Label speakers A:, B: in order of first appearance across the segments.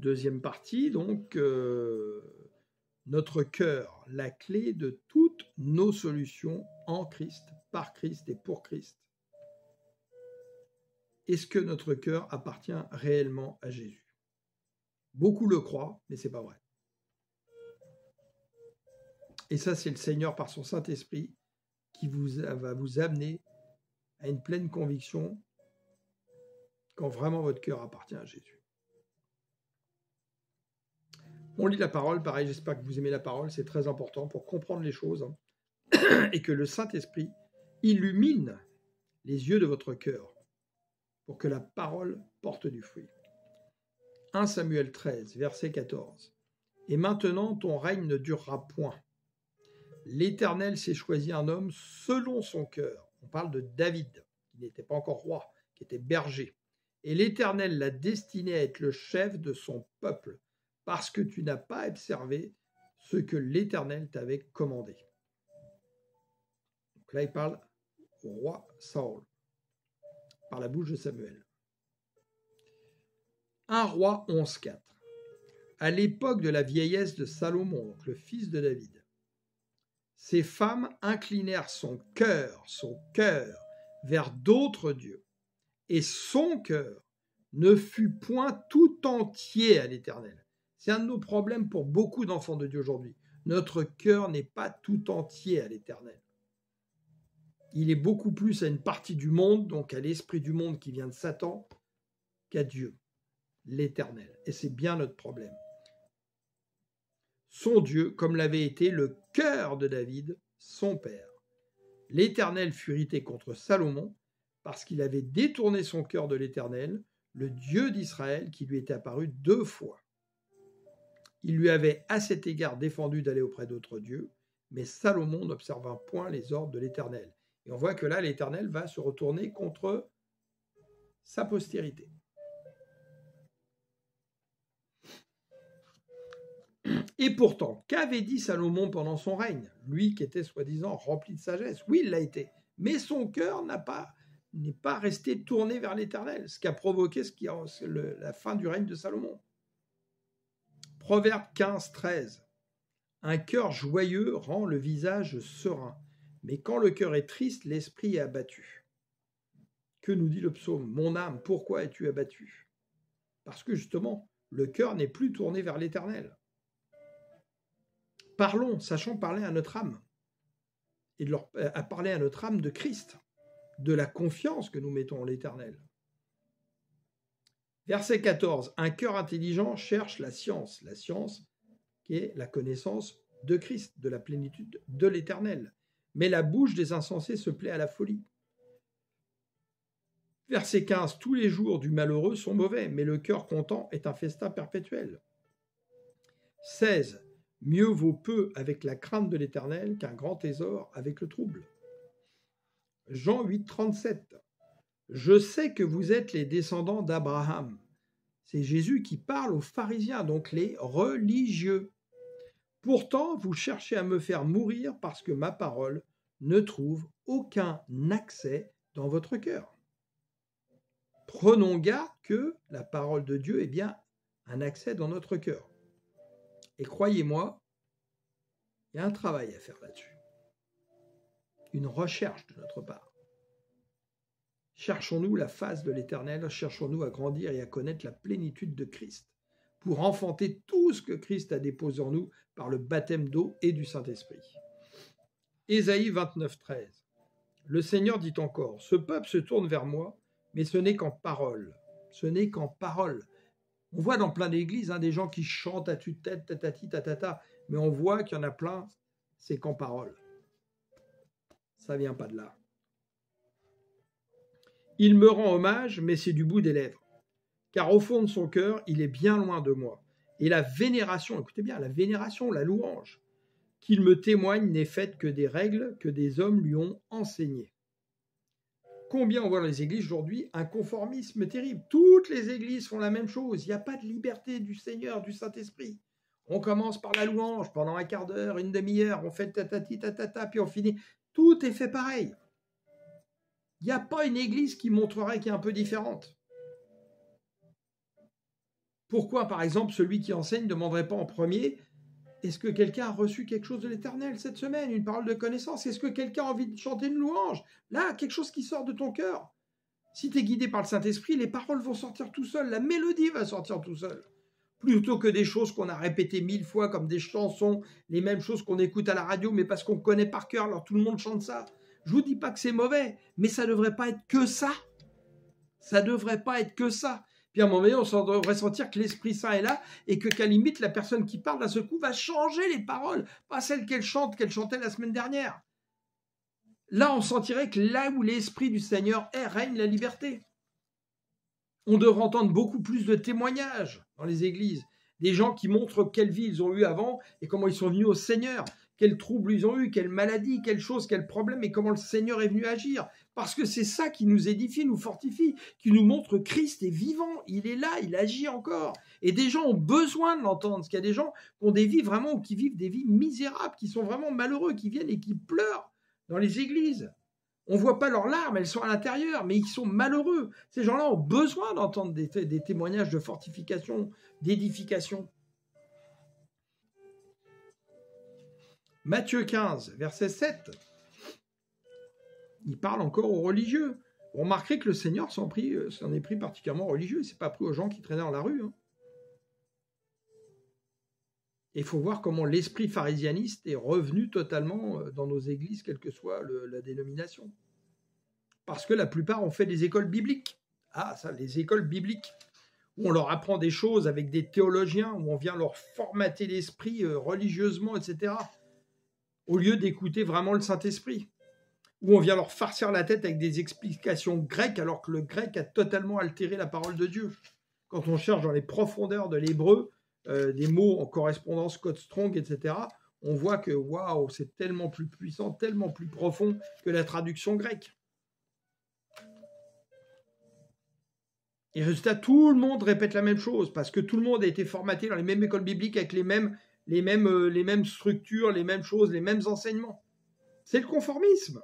A: Deuxième partie, donc, notre cœur, la clé de toutes nos solutions en Christ, par Christ et pour Christ. Est-ce que notre cœur appartient réellement à Jésus? Beaucoup le croient, mais ce n'est pas vrai. Et ça, c'est le Seigneur par son Saint-Esprit qui va vous amener à une pleine conviction quand vraiment votre cœur appartient à Jésus. On lit la parole, pareil, j'espère que vous aimez la parole, c'est très important pour comprendre les choses et que le Saint-Esprit illumine les yeux de votre cœur pour que la parole porte du fruit. 1 Samuel 13, verset 14. Et maintenant ton règne ne durera point. L'Éternel s'est choisi un homme selon son cœur. On parle de David, qui n'était pas encore roi, qui était berger. Et l'Éternel l'a destiné à être le chef de son peuple, parce que tu n'as pas observé ce que l'Éternel t'avait commandé. Donc là, il parle au roi Saül, par la bouche de Samuel. 1 Roi 11,4. À l'époque de la vieillesse de Salomon, donc le fils de David, ces femmes inclinèrent son cœur vers d'autres dieux, et son cœur ne fut point tout entier à l'Éternel. C'est un de nos problèmes pour beaucoup d'enfants de Dieu aujourd'hui. Notre cœur n'est pas tout entier à l'Éternel. Il est beaucoup plus à une partie du monde, donc à l'esprit du monde qui vient de Satan, qu'à Dieu, l'Éternel. Et c'est bien notre problème. Son Dieu, comme l'avait été le cœur de David, son père. L'Éternel fut irrité contre Salomon parce qu'il avait détourné son cœur de l'Éternel, le Dieu d'Israël qui lui était apparu 2 fois. Il lui avait à cet égard défendu d'aller auprès d'autres dieux, mais Salomon n'observa point les ordres de l'Éternel. Et on voit que là, l'Éternel va se retourner contre sa postérité. Et pourtant, qu'avait dit Salomon pendant son règne? Lui qui était soi-disant rempli de sagesse. Oui, il l'a été. Mais son cœur n'est pas resté tourné vers l'Éternel, ce qui a provoqué la fin du règne de Salomon. Proverbe 15, 13. Un cœur joyeux rend le visage serein, mais quand le cœur est triste, l'esprit est abattu. Que nous dit le psaume? Mon âme, pourquoi es-tu abattue? Parce que justement, le cœur n'est plus tourné vers l'Éternel. Parlons, sachons parler à notre âme, et à parler à notre âme de Christ, de la confiance que nous mettons en l'Éternel. Verset 14. Un cœur intelligent cherche la science qui est la connaissance de Christ, de la plénitude de l'Éternel. Mais la bouche des insensés se plaît à la folie. Verset 15. Tous les jours du malheureux sont mauvais, mais le cœur content est un festin perpétuel. 16. Mieux vaut peu avec la crainte de l'Éternel qu'un grand trésor avec le trouble. Jean 8, 37. Je sais que vous êtes les descendants d'Abraham. C'est Jésus qui parle aux pharisiens, donc les religieux. Pourtant, vous cherchez à me faire mourir parce que ma parole ne trouve aucun accès dans votre cœur. Prenons garde que la parole de Dieu ait bien un accès dans notre cœur. Et croyez-moi, il y a un travail à faire là-dessus. Une recherche de notre part. Cherchons-nous la face de l'Éternel, cherchons-nous à grandir et à connaître la plénitude de Christ, pour enfanter tout ce que Christ a déposé en nous par le baptême d'eau et du Saint-Esprit. Ésaïe 29, 13. Le Seigneur dit encore, ce peuple se tourne vers moi, mais ce n'est qu'en parole. Ce n'est qu'en parole. On voit dans plein d'églises des gens qui chantent à tue-tête, tatati, tatata, mais on voit qu'il y en a plein, c'est qu'en parole. Ça ne vient pas de là. Il me rend hommage, mais c'est du bout des lèvres. Car au fond de son cœur, il est bien loin de moi. Et la vénération, écoutez bien, la vénération, la louange, qu'il me témoigne n'est faite que des règles que des hommes lui ont enseignées. Combien on voit dans les églises aujourd'hui un conformisme terrible. Toutes les églises font la même chose. Il n'y a pas de liberté du Seigneur, du Saint-Esprit. On commence par la louange pendant un quart d'heure, une demi-heure, on fait tatati, tatata, puis on finit. Tout est fait pareil. Il n'y a pas une église qui montrerait qui est un peu différente. Pourquoi, par exemple, celui qui enseigne ne demanderait pas en premier: est-ce que quelqu'un a reçu quelque chose de l'Éternel cette semaine, une parole de connaissance? Est-ce que quelqu'un a envie de chanter une louange? Là, quelque chose qui sort de ton cœur. Si tu es guidé par le Saint-Esprit, les paroles vont sortir tout seul, la mélodie va sortir tout seul. Plutôt que des choses qu'on a répétées 1000 fois, comme des chansons, les mêmes choses qu'on écoute à la radio, mais parce qu'on connaît par cœur, alors tout le monde chante ça. Je vous dis pas que c'est mauvais, mais ça ne devrait pas être que ça. Ça ne devrait pas être que ça. Puis à un moment donné, on devrait sentir que l'Esprit Saint est là et que qu'à la limite, la personne qui parle, à ce coup, va changer les paroles, pas celles qu'elle chantait la semaine dernière. Là, on sentirait que là où l'Esprit du Seigneur est, règne la liberté. On devrait entendre beaucoup plus de témoignages dans les églises, des gens qui montrent quelle vie ils ont eue avant et comment ils sont venus au Seigneur, quels troubles ils ont eu, quelles maladies, quelles choses, quels problèmes et comment le Seigneur est venu agir. Parce que c'est ça qui nous édifie, nous fortifie, qui nous montre Christ est vivant, il est là, il agit encore. Et des gens ont besoin de l'entendre, parce qu'il y a des gens qui ont des vies vraiment, ou qui vivent des vies misérables, qui sont vraiment malheureux, qui viennent et qui pleurent dans les églises. On ne voit pas leurs larmes, elles sont à l'intérieur, mais ils sont malheureux. Ces gens-là ont besoin d'entendre des témoignages de fortification, d'édification. Matthieu 15, verset 7, il parle encore aux religieux. Vous remarquerez que le Seigneur s'en est pris particulièrement religieux, il ne s'est pas pris aux gens qui traînaient dans la rue. Et il faut voir comment l'esprit pharisianiste est revenu totalement dans nos églises, quelle que soit la dénomination. Parce que la plupart ont fait des écoles bibliques. Ah, ça, les écoles bibliques, où on leur apprend des choses avec des théologiens, où on vient leur formater l'esprit religieusement, etc., au lieu d'écouter vraiment le Saint-Esprit. Où on vient leur farcir la tête avec des explications grecques, alors que le grec a totalement altéré la parole de Dieu. Quand on cherche dans les profondeurs de l'hébreu, des mots en correspondance code strong, etc., on voit que waouh, c'est tellement plus puissant, tellement plus profond que la traduction grecque. Et résultat, tout le monde répète la même chose, parce que tout le monde a été formaté dans les mêmes écoles bibliques avec les mêmes structures, les mêmes choses, les mêmes enseignements. C'est le conformisme.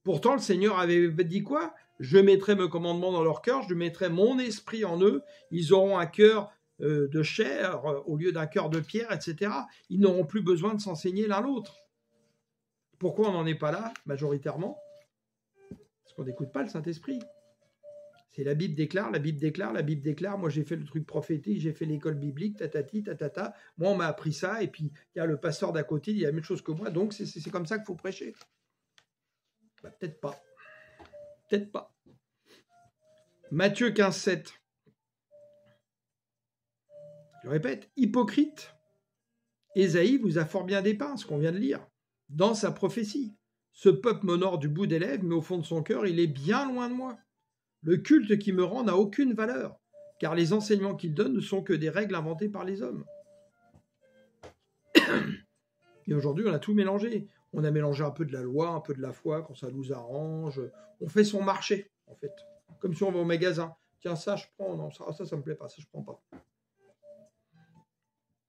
A: Pourtant, le Seigneur avait dit quoi? Je mettrai mes commandements dans leur cœur, je mettrai mon esprit en eux, ils auront un cœur de chair au lieu d'un cœur de pierre, etc. Ils n'auront plus besoin de s'enseigner l'un l'autre. Pourquoi on n'en est pas là, majoritairement? Parce qu'on n'écoute pas le Saint-Esprit. C'est la Bible déclare, la Bible déclare, la Bible déclare. Moi, j'ai fait le truc prophétique, j'ai fait l'école biblique, tatati, tatata. Moi, on m'a appris ça, et puis il y a le pasteur d'à côté, il dit la même chose que moi, donc c'est comme ça qu'il faut prêcher. Bah, peut-être pas. Peut-être pas. Matthieu 15, 7. Je répète, hypocrite. Ésaïe vous a fort bien dépeint, ce qu'on vient de lire, dans sa prophétie. Ce peuple m'honore du bout des lèvres, mais au fond de son cœur, il est bien loin de moi. Le culte qu'il me rend n'a aucune valeur, car les enseignements qu'il donne ne sont que des règles inventées par les hommes. Et aujourd'hui, on a tout mélangé. On a mélangé un peu de la loi, un peu de la foi, quand ça nous arrange. On fait son marché, en fait. Comme si on va au magasin. Tiens, ça, je prends. Non, ça me plaît pas. Ça, je prends pas.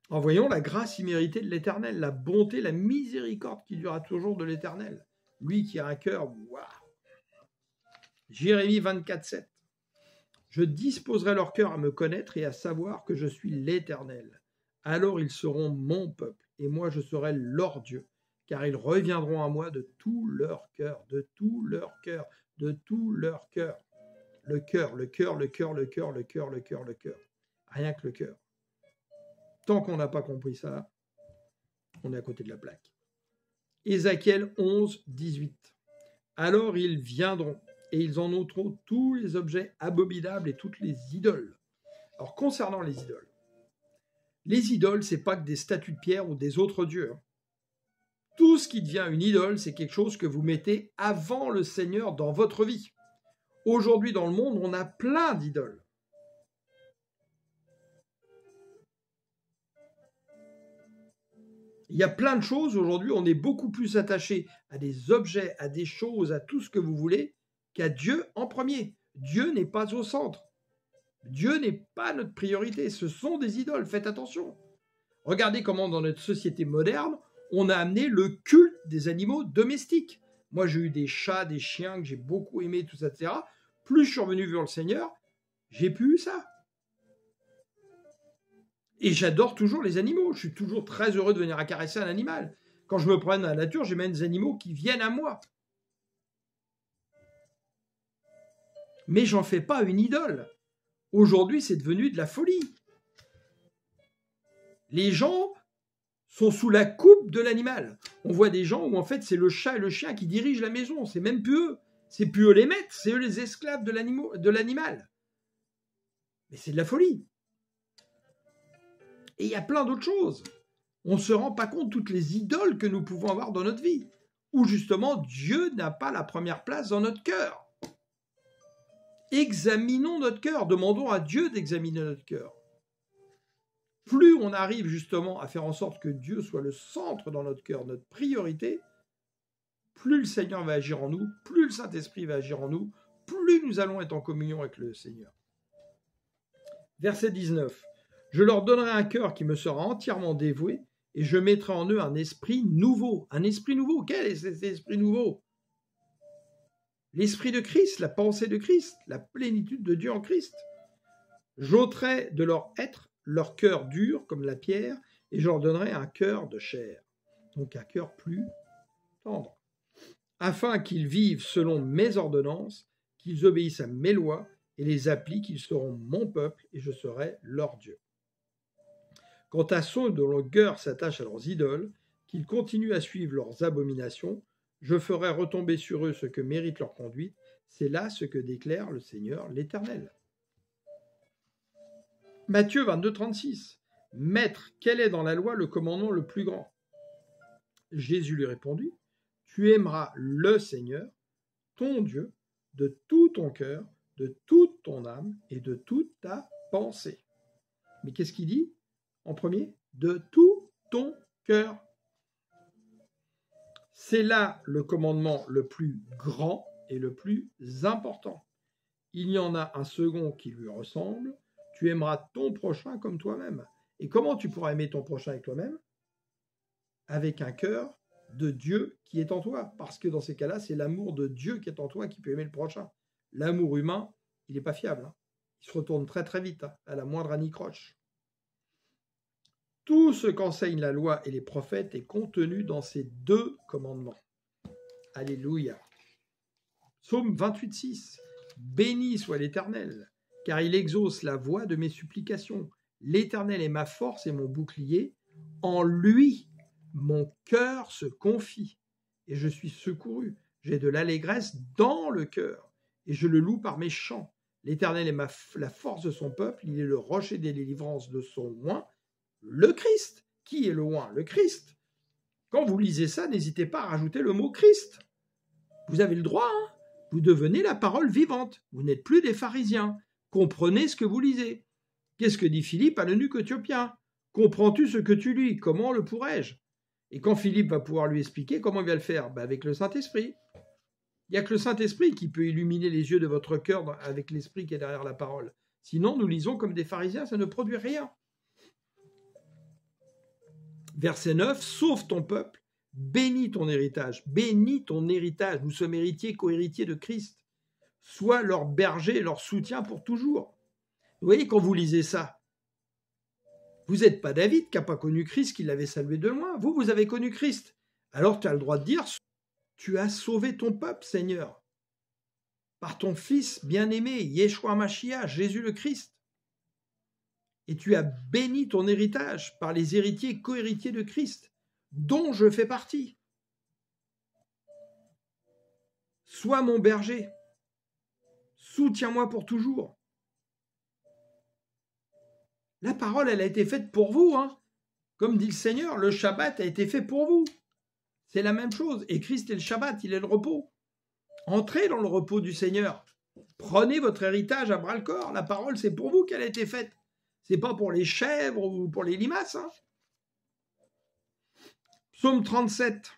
A: En voyant la grâce imméritée de l'Éternel, la bonté, la miséricorde qui durera toujours de l'Éternel. Lui qui a un cœur, waouh. Jérémie 24, 7. Je disposerai leur cœur à me connaître et à savoir que je suis l'Éternel. Alors ils seront mon peuple, et moi je serai leur Dieu, car ils reviendront à moi de tout leur cœur, de tout leur cœur, de tout leur cœur. Le cœur, le cœur, le cœur, le cœur, le cœur, le cœur, le cœur. Rien que le cœur. Tant qu'on n'a pas compris ça, on est à côté de la plaque. Ézéchiel 11, 18. Alors ils viendront, et ils en ôteront tous les objets abominables et toutes les idoles. Alors, concernant les idoles, c'est pas que des statues de pierre ou des autres dieux. Tout ce qui devient une idole, c'est quelque chose que vous mettez avant le Seigneur dans votre vie. Aujourd'hui, dans le monde, on a plein d'idoles. Il y a plein de choses. Aujourd'hui, on est beaucoup plus attaché à des objets, à des choses, à tout ce que vous voulez, qu'à Dieu en premier. Dieu n'est pas au centre. Dieu n'est pas notre priorité. Ce sont des idoles. Faites attention. Regardez comment dans notre société moderne, on a amené le culte des animaux domestiques. Moi, j'ai eu des chats, des chiens que j'ai beaucoup aimés, tout ça, etc. Plus je suis revenu vers le Seigneur, j'ai plus eu ça. Et j'adore toujours les animaux. Je suis toujours très heureux de venir caresser un animal. Quand je me promène dans la nature, j'ai même des animaux qui viennent à moi. Mais j'en fais pas une idole. Aujourd'hui, c'est devenu de la folie. Les gens sont sous la coupe de l'animal. On voit des gens où en fait c'est le chat et le chien qui dirigent la maison. C'est même plus eux. C'est plus eux les maîtres, c'est eux les esclaves de l'animal. Mais c'est de la folie. Et il y a plein d'autres choses. On ne se rend pas compte de toutes les idoles que nous pouvons avoir dans notre vie, où justement Dieu n'a pas la première place dans notre cœur. Examinons notre cœur, demandons à Dieu d'examiner notre cœur. Plus on arrive justement à faire en sorte que Dieu soit le centre dans notre cœur, notre priorité, plus le Seigneur va agir en nous, plus le Saint-Esprit va agir en nous, plus nous allons être en communion avec le Seigneur. Verset 19. Je leur donnerai un cœur qui me sera entièrement dévoué et je mettrai en eux un esprit nouveau. Un esprit nouveau. Quel est cet esprit nouveau? L'esprit de Christ, la pensée de Christ, la plénitude de Dieu en Christ. J'ôterai de leur être leur cœur dur comme la pierre et je leur donnerai un cœur de chair. Donc un cœur plus tendre. Afin qu'ils vivent selon mes ordonnances, qu'ils obéissent à mes lois et les appliquent, ils seront mon peuple et je serai leur Dieu. Quant à ceux dont le cœur s'attache à leurs idoles, qu'ils continuent à suivre leurs abominations, je ferai retomber sur eux ce que mérite leur conduite. C'est là ce que déclare le Seigneur l'Éternel. Matthieu 22, 36. Maître, quel est dans la loi le commandement le plus grand? Jésus lui répondit, tu aimeras le Seigneur, ton Dieu, de tout ton cœur, de toute ton âme et de toute ta pensée. Mais qu'est-ce qu'il dit en premier? De tout ton cœur. C'est là le commandement le plus grand et le plus important. Il y en a un second qui lui ressemble. Tu aimeras ton prochain comme toi-même. Et comment tu pourras aimer ton prochain avec toi-même? Avec un cœur de Dieu qui est en toi. Parce que dans ces cas-là, c'est l'amour de Dieu qui est en toi qui peut aimer le prochain. L'amour humain, il n'est pas fiable. Il se retourne très très vite, à la moindre anicroche. Tout ce qu'enseignent la loi et les prophètes est contenu dans ces deux commandements. Alléluia. Psaume 28, 6. Béni soit l'Éternel, car il exauce la voix de mes supplications. L'Éternel est ma force et mon bouclier. En lui, mon cœur se confie et je suis secouru. J'ai de l'allégresse dans le cœur et je le loue par mes chants. L'Éternel est la force de son peuple. Il est le rocher des délivrances de son oint. Le Christ. Qui est le oint? Le Christ. Quand vous lisez ça, n'hésitez pas à rajouter le mot Christ. Vous avez le droit, hein? Vous devenez la parole vivante. Vous n'êtes plus des pharisiens. Comprenez ce que vous lisez. Qu'est-ce que dit Philippe à l'eunuque éthiopien? Comprends-tu ce que tu lis? Comment le pourrais-je? Et quand Philippe va pouvoir lui expliquer, comment il va le faire? Avec le Saint-Esprit. Il n'y a que le Saint-Esprit qui peut illuminer les yeux de votre cœur avec l'Esprit qui est derrière la parole. Sinon, nous lisons comme des pharisiens, ça ne produit rien. Verset 9, sauve ton peuple, bénis ton héritage. Bénis ton héritage. Nous sommes héritiers, co-héritiers de Christ. Sois leur berger et leur soutien pour toujours. Vous voyez, quand vous lisez ça, vous n'êtes pas David qui n'a pas connu Christ, qui l'avait salué de loin. Vous, vous avez connu Christ. Alors tu as le droit de dire, tu as sauvé ton peuple, Seigneur, par ton Fils bien-aimé, Yeshua Mashiach, Jésus le Christ. Et tu as béni ton héritage par les héritiers, co-héritiers de Christ, dont je fais partie. Sois mon berger. Soutiens-moi pour toujours. La parole, elle a été faite pour vous. Comme dit le Seigneur, le Shabbat a été fait pour vous. C'est la même chose. Et Christ est le Shabbat, il est le repos. Entrez dans le repos du Seigneur. Prenez votre héritage à bras-le-corps. La parole, c'est pour vous qu'elle a été faite. C'est pas pour les chèvres ou pour les limaces. Psaume 37,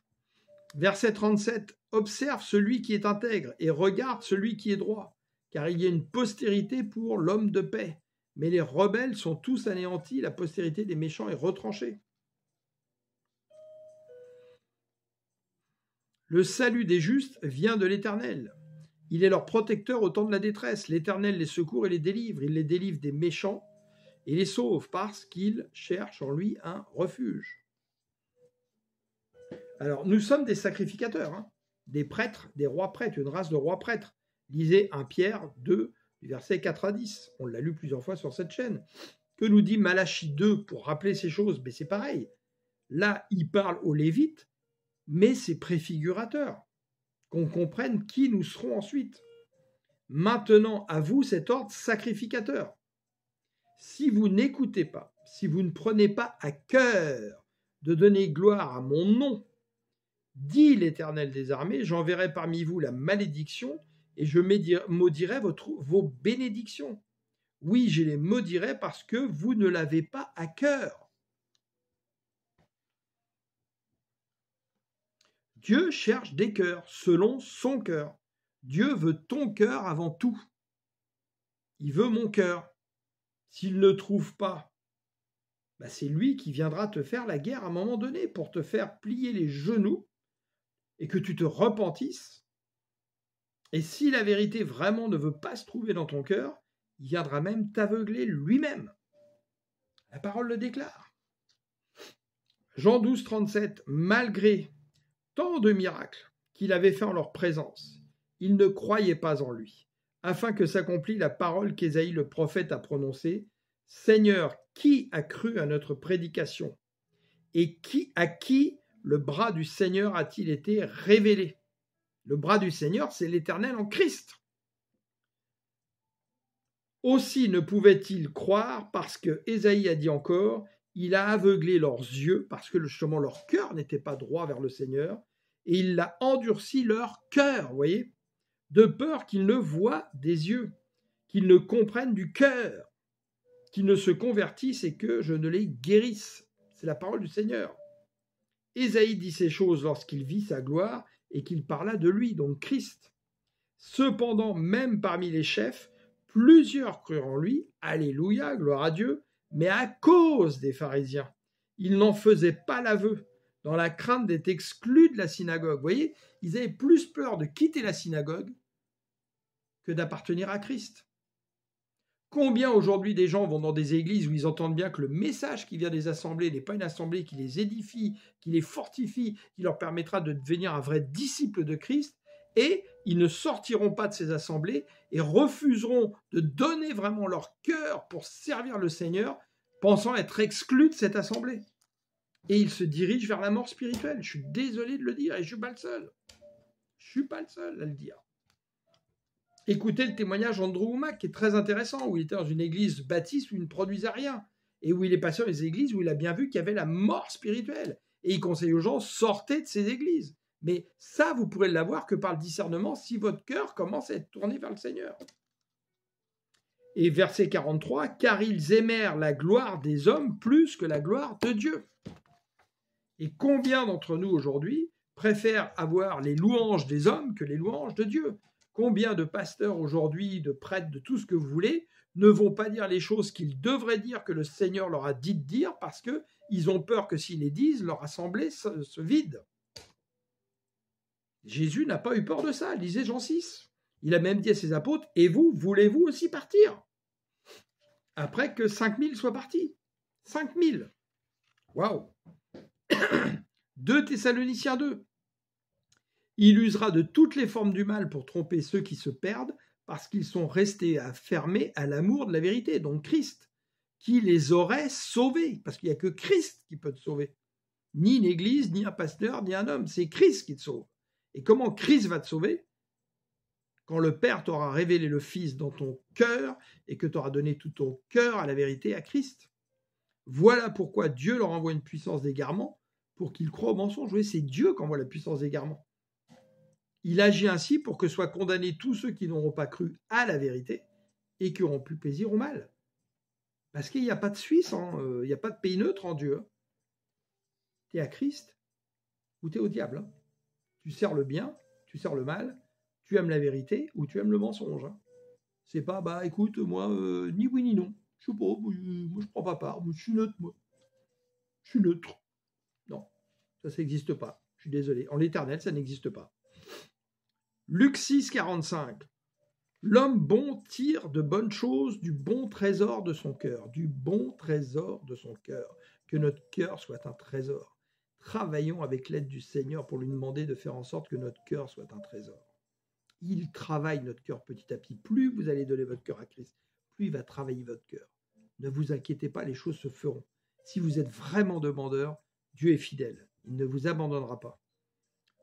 A: verset 37. Observe celui qui est intègre et regarde celui qui est droit, car il y a une postérité pour l'homme de paix. Mais les rebelles sont tous anéantis, la postérité des méchants est retranchée. Le salut des justes vient de l'Éternel. Il est leur protecteur au temps de la détresse. L'Éternel les secourt et les délivre. Il les délivre des méchants et les sauve parce qu'ils cherchent en lui un refuge. Alors, nous sommes des sacrificateurs, hein, des prêtres, des rois prêtres, une race de rois prêtres. Lisez 1 Pierre 2, du verset 4 à 10. On l'a lu plusieurs fois sur cette chaîne. Que nous dit Malachie 2 pour rappeler ces choses? Mais c'est pareil. Là, il parle aux Lévites, mais c'est préfigurateur. Qu'on comprenne qui nous serons ensuite. Maintenant, à vous cet ordre sacrificateur. Si vous n'écoutez pas, si vous ne prenez pas à cœur de donner gloire à mon nom, dit l'Éternel des armées, j'enverrai parmi vous la malédiction et je maudirai vos bénédictions. Oui, je les maudirai parce que vous ne l'avez pas à cœur. Dieu cherche des cœurs selon son cœur. Dieu veut ton cœur avant tout. Il veut mon cœur. S'il ne trouve pas, c'est lui qui viendra te faire la guerre à un moment donné pour te faire plier les genoux et que tu te repentisses. Et si la vérité vraiment ne veut pas se trouver dans ton cœur, il viendra même t'aveugler lui-même. La parole le déclare. Jean 12, 37, malgré tant de miracles qu'il avait fait en leur présence, ils ne croyaient pas en lui, afin que s'accomplît la parole qu'Ésaïe le prophète a prononcée. Seigneur, qui a cru à notre prédication? Et à qui le bras du Seigneur a-t-il été révélé? Le bras du Seigneur, c'est l'Éternel en Christ. Aussi ne pouvaient-ils croire parce que Ésaïe a dit encore, il a aveuglé leurs yeux, parce que justement leur cœur n'était pas droit vers le Seigneur, et il a endurci leur cœur, vous voyez, de peur qu'ils ne voient des yeux, qu'ils ne comprennent du cœur, qu'ils ne se convertissent et que je ne les guérisse. C'est la parole du Seigneur. Ésaïe dit ces choses lorsqu'il vit sa gloire et qu'il parla de lui, donc Christ. Cependant, même parmi les chefs, plusieurs crurent en lui, alléluia, gloire à Dieu, mais à cause des pharisiens. Ils n'en faisaient pas l'aveu, dans la crainte d'être exclus de la synagogue. Vous voyez, ils avaient plus peur de quitter la synagogue que d'appartenir à Christ. Combien aujourd'hui des gens vont dans des églises où ils entendent bien que le message qui vient des assemblées n'est pas une assemblée qui les édifie, qui les fortifie, qui leur permettra de devenir un vrai disciple de Christ, et ils ne sortiront pas de ces assemblées et refuseront de donner vraiment leur cœur pour servir le Seigneur, pensant être exclus de cette assemblée. Et ils se dirigent vers la mort spirituelle. Je suis désolé de le dire, et je ne suis pas le seul. Je ne suis pas le seul à le dire. Écoutez le témoignage d'Andrew Wommack, qui est très intéressant, où il était dans une église baptiste où il ne produisait rien, et où il est passé dans les églises où il a bien vu qu'il y avait la mort spirituelle. Et il conseille aux gens, sortez de ces églises. Mais ça, vous pourrez l'avoir que par le discernement si votre cœur commence à être tourné vers le Seigneur. Et verset 43, car ils aimèrent la gloire des hommes plus que la gloire de Dieu. Et combien d'entre nous aujourd'hui préfèrent avoir les louanges des hommes que les louanges de Dieu? Combien de pasteurs aujourd'hui, de prêtres, de tout ce que vous voulez, ne vont pas dire les choses qu'ils devraient dire, que le Seigneur leur a dit de dire, parce qu'ils ont peur que s'ils les disent, leur assemblée se vide. Jésus n'a pas eu peur de ça, lisez Jean 6. Il a même dit à ses apôtres, « Et vous, voulez-vous aussi partir ?» Après que 5000 soient partis. 5000. Waouh. 2 Thessaloniciens 2. Il usera de toutes les formes du mal pour tromper ceux qui se perdent, parce qu'ils sont restés fermés à l'amour de la vérité, donc Christ, qui les aurait sauvés, parce qu'il n'y a que Christ qui peut te sauver. Ni une église, ni un pasteur, ni un homme, c'est Christ qui te sauve. Et comment Christ va te sauver? Quand le Père t'aura révélé le Fils dans ton cœur et que tu auras donné tout ton cœur à la vérité, à Christ. Voilà pourquoi Dieu leur envoie une puissance d'égarement pour qu'ils croient au mensonge. Oui, c'est Dieu qui envoie la puissance d'égarement. Il agit ainsi pour que soient condamnés tous ceux qui n'auront pas cru à la vérité et qui auront plus plaisir au mal. Parce qu'il n'y a pas de Suisse, il n'y a pas de pays neutre en Dieu. Tu es à Christ ou tu es au diable. Hein. Tu sers le bien, tu sers le mal, tu aimes la vérité ou tu aimes le mensonge. Hein. C'est pas, écoute, moi, ni oui ni non. Je sais pas, moi je prends pas part, moi, je suis neutre, moi. Je suis neutre. Non, ça n'existe pas. Je suis désolé. En l'éternel, ça n'existe pas. Luc 6, 45. L'homme bon tire de bonnes choses du bon trésor de son cœur, du bon trésor de son cœur. Que notre cœur soit un trésor. Travaillons avec l'aide du Seigneur pour lui demander de faire en sorte que notre cœur soit un trésor. Il travaille notre cœur petit à petit. Plus vous allez donner votre cœur à Christ, plus il va travailler votre cœur. Ne vous inquiétez pas, les choses se feront. Si vous êtes vraiment demandeur, Dieu est fidèle. Il ne vous abandonnera pas.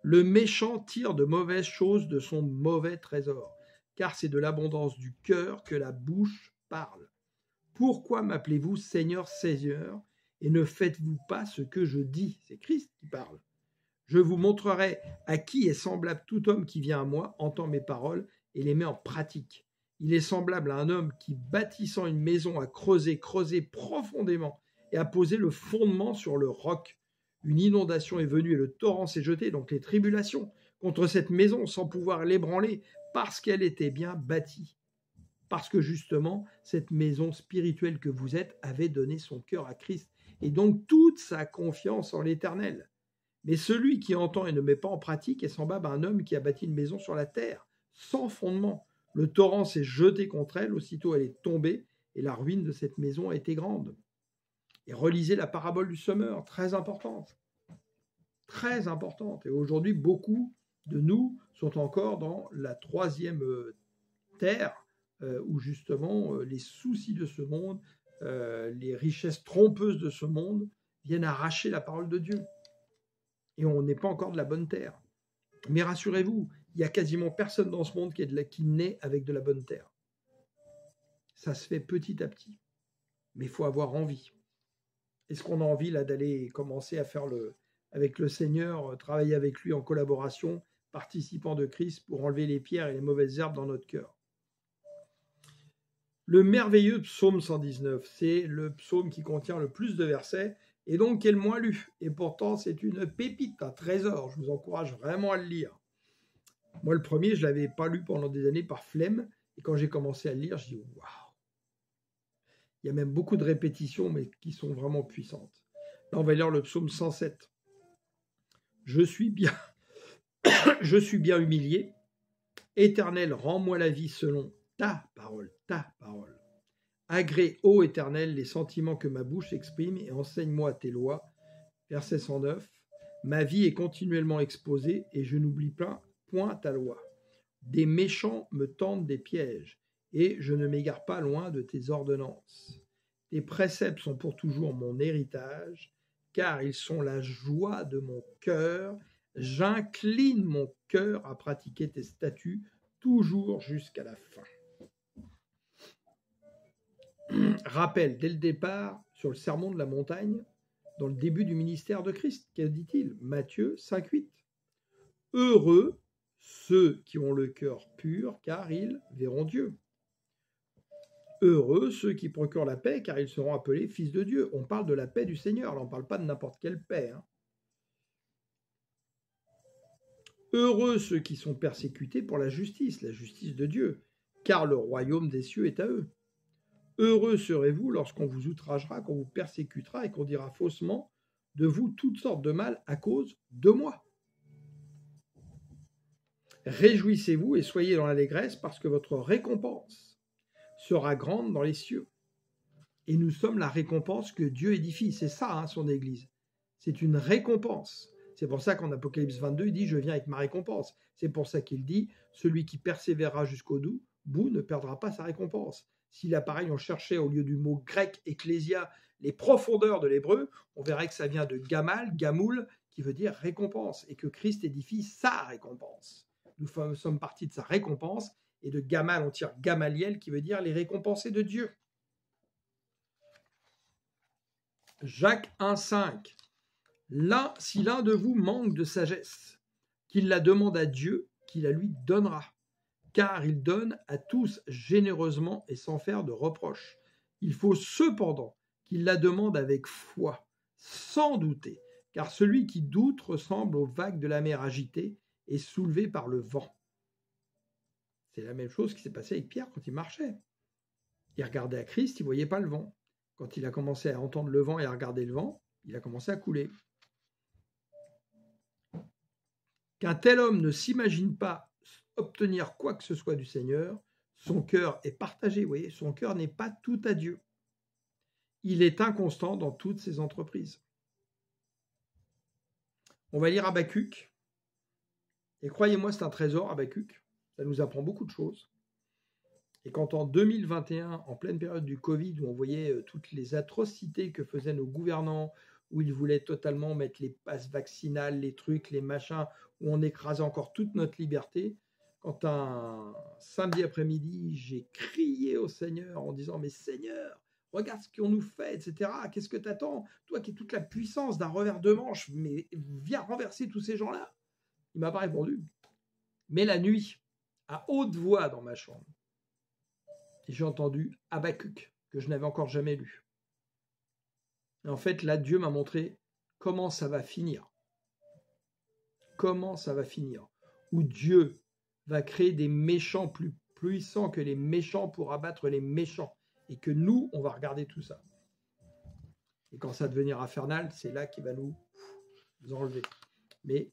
A: Le méchant tire de mauvaises choses de son mauvais trésor, car c'est de l'abondance du cœur que la bouche parle. Pourquoi m'appelez-vous Seigneur, Seigneur, et ne faites-vous pas ce que je dis? C'est Christ qui parle. Je vous montrerai à qui est semblable tout homme qui vient à moi, entend mes paroles et les met en pratique. Il est semblable à un homme qui, bâtissant une maison, a creusé profondément et a posé le fondement sur le roc. Une inondation est venue et le torrent s'est jeté, donc les tribulations, contre cette maison sans pouvoir l'ébranler, parce qu'elle était bien bâtie. Parce que justement, cette maison spirituelle que vous êtes avait donné son cœur à Christ, et donc toute sa confiance en l'Éternel. Mais celui qui entend et ne met pas en pratique est semblable à un homme qui a bâti une maison sur la terre, sans fondement. Le torrent s'est jeté contre elle, aussitôt elle est tombée, et la ruine de cette maison a été grande. Et relisez la parabole du semeur, très importante. Très importante. Et aujourd'hui, beaucoup de nous sont encore dans la troisième terre, où justement les soucis de ce monde, les richesses trompeuses de ce monde viennent arracher la parole de Dieu. Et on n'est pas encore de la bonne terre. Mais rassurez-vous, il n'y a quasiment personne dans ce monde qui naît avec de la bonne terre. Ça se fait petit à petit. Mais il faut avoir envie. Est-ce qu'on a envie là d'aller commencer à faire avec le Seigneur, travailler avec lui en collaboration, participant de Christ pour enlever les pierres et les mauvaises herbes dans notre cœur? Le merveilleux psaume 119, c'est le psaume qui contient le plus de versets et donc qui est le moins lu. Et pourtant, c'est une pépite, un trésor. Je vous encourage vraiment à le lire. Moi, le premier, je ne l'avais pas lu pendant des années par flemme. Et quand j'ai commencé à le lire, je dis waouh! Il y a même beaucoup de répétitions, mais qui sont vraiment puissantes. Là, on va lire le psaume 107. Je suis bien humilié. Éternel, rends-moi la vie selon ta parole, ta parole. Agrée, ô Éternel, les sentiments que ma bouche exprime et enseigne-moi tes lois. Verset 109. Ma vie est continuellement exposée et je n'oublie point ta loi. Des méchants me tendent des pièges et je ne m'égare pas loin de tes ordonnances. Tes préceptes sont pour toujours mon héritage, car ils sont la joie de mon cœur. J'incline mon cœur à pratiquer tes statuts toujours jusqu'à la fin. Rappel dès le départ sur le sermon de la montagne, dans le début du ministère de Christ. Que dit-il? Matthieu 5,8. Heureux ceux qui ont le cœur pur, car ils verront Dieu. Heureux ceux qui procurent la paix, car ils seront appelés fils de Dieu. On parle de la paix du Seigneur, là on ne parle pas de n'importe quelle paix. Heureux ceux qui sont persécutés pour la justice de Dieu, car le royaume des cieux est à eux. Heureux serez-vous lorsqu'on vous outragera, qu'on vous persécutera et qu'on dira faussement de vous toutes sortes de mal à cause de moi. Réjouissez-vous et soyez dans l'allégresse parce que votre récompense sera grande dans les cieux. Et nous sommes la récompense que Dieu édifie. C'est ça, son Église. C'est une récompense. C'est pour ça qu'en Apocalypse 22, il dit « Je viens avec ma récompense ». C'est pour ça qu'il dit « Celui qui persévérera jusqu'au bout ne perdra pas sa récompense ». Si là, pareil, on cherchait au lieu du mot grec ecclésia les profondeurs de l'hébreu, on verrait que ça vient de gamal, gamoul, qui veut dire récompense, et que Christ édifie sa récompense. Nous sommes partis de sa récompense, et de gamal, on tire Gamaliel, qui veut dire les récompensés de Dieu. Jacques 1,5. Si l'un de vous manque de sagesse, qu'il la demande à Dieu, qu'il la lui donnera. Car il donne à tous généreusement et sans faire de reproches. Il faut cependant qu'il la demande avec foi, sans douter, car celui qui doute ressemble aux vagues de la mer agitées et soulevé par le vent. C'est la même chose qui s'est passé avec Pierre quand il marchait. Il regardait à Christ, il ne voyait pas le vent. Quand il a commencé à entendre le vent et à regarder le vent, il a commencé à couler. Qu'un tel homme ne s'imagine pas obtenir quoi que ce soit du Seigneur, Son cœur est partagé, vous voyez, son cœur n'est pas tout à Dieu. Il est inconstant dans toutes ses entreprises. On va lire Habakkuk. Et croyez-moi, c'est un trésor, Habakkuk. Ça nous apprend beaucoup de choses. Et quand en 2021, en pleine période du Covid, où on voyait toutes les atrocités que faisaient nos gouvernants, où ils voulaient totalement mettre les passes vaccinales, les trucs, les machins, où on écrasait encore toute notre liberté, quand un samedi après-midi, j'ai crié au Seigneur en disant « Mais Seigneur, regarde ce qu'on nous fait, etc. Qu'est-ce que t'attends? Toi qui es toute la puissance d'un revers de manche, mais viens renverser tous ces gens-là. » Il ne m'a pas répondu. Mais la nuit, à haute voix dans ma chambre, j'ai entendu Habakkuk, que je n'avais encore jamais lu. Et en fait, là, Dieu m'a montré comment ça va finir. Comment ça va finir. Où Dieu va créer des méchants plus puissants que les méchants pour abattre les méchants. Et que nous, on va regarder tout ça. Et quand ça va devenir infernal, c'est là qu'il va nous enlever. Mais